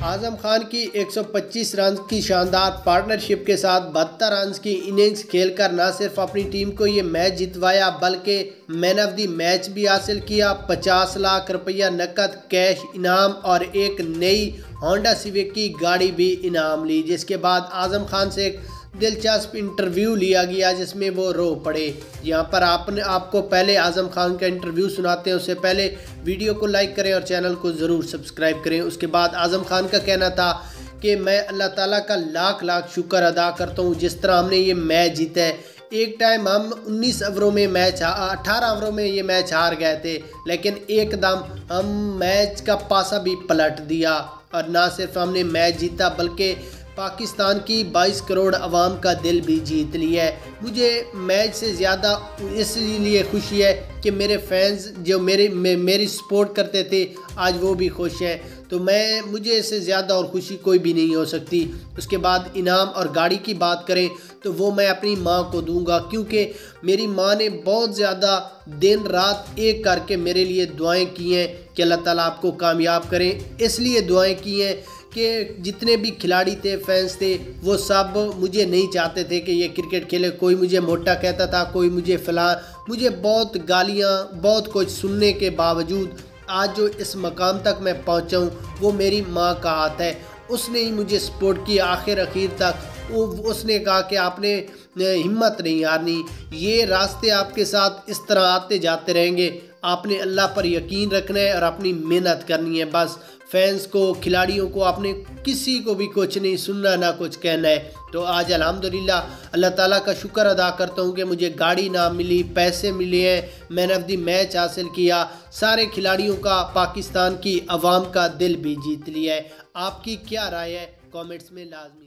आजम खान की 125 रन की शानदार पार्टनरशिप के साथ 72 रन की इनिंग्स खेलकर न सिर्फ अपनी टीम को ये मैच जितवाया बल्कि मैन ऑफ द मैच भी हासिल किया। 50 लाख रुपया नकद कैश इनाम और एक नई होंडा सिविक की गाड़ी भी इनाम ली, जिसके बाद आजम खान से एक दिलचस्प इंटरव्यू लिया गया जिसमें वो रो पड़े। यहाँ पर आपको पहले आजम खान का इंटरव्यू सुनाते हैं, उससे पहले वीडियो को लाइक करें और चैनल को ज़रूर सब्सक्राइब करें। उसके बाद आजम खान का कहना था कि मैं अल्लाह ताला का लाख लाख शुक्र अदा करता हूँ जिस तरह हमने ये मैच जीता है। एक टाइम हम 19 ओवरों में 18 ओवरों में ये मैच हार गए थे, लेकिन एकदम हम मैच का पासा भी पलट दिया और ना सिर्फ हमने मैच जीता बल्कि पाकिस्तान की 22 करोड़ आवाम का दिल भी जीत लिया है। मुझे मैच से ज़्यादा इसलिए खुशी है कि मेरे फैंस जो मेरी सपोर्ट करते थे आज वो भी खुश हैं, तो मुझे इससे ज़्यादा और खुशी कोई भी नहीं हो सकती। उसके बाद इनाम और गाड़ी की बात करें तो वो मैं अपनी माँ को दूंगा, क्योंकि मेरी माँ ने बहुत ज़्यादा दिन रात एक करके मेरे लिए दुआएं की हैं कि अल्लाह ताला आपको कामयाब करें। इसलिए दुआएं की हैं कि जितने भी खिलाड़ी थे, फैंस थे, वो सब मुझे नहीं चाहते थे कि ये क्रिकेट खेले। कोई मुझे मोटा कहता था, कोई मुझे फलां, मुझे बहुत गालियाँ बहुत कुछ सुनने के बावजूद आज जो इस मकाम तक मैं पहुँचा हूँ वो मेरी माँ का हाथ है। उसने ही मुझे सपोर्ट किया आखिर तक। उसने कहा कि आपने हिम्मत नहीं हारनी, ये रास्ते आपके साथ इस तरह आते जाते रहेंगे, आपने अल्लाह पर यकीन रखना है और अपनी मेहनत करनी है। बस फैंस को, खिलाड़ियों को, आपने किसी को भी कुछ नहीं सुनना ना कुछ कहना है। तो आज अल्हम्दुलिल्लाह अल्लाह ताला का शुक्र अदा करता हूँ कि मुझे गाड़ी नाम मिली, पैसे मिले हैं, मैन ऑफ द मैच हासिल किया, सारे खिलाड़ियों का, पाकिस्तान की आवाम का दिल भी जीत लिया है। आपकी क्या राय है कमेंट्स में लाजमी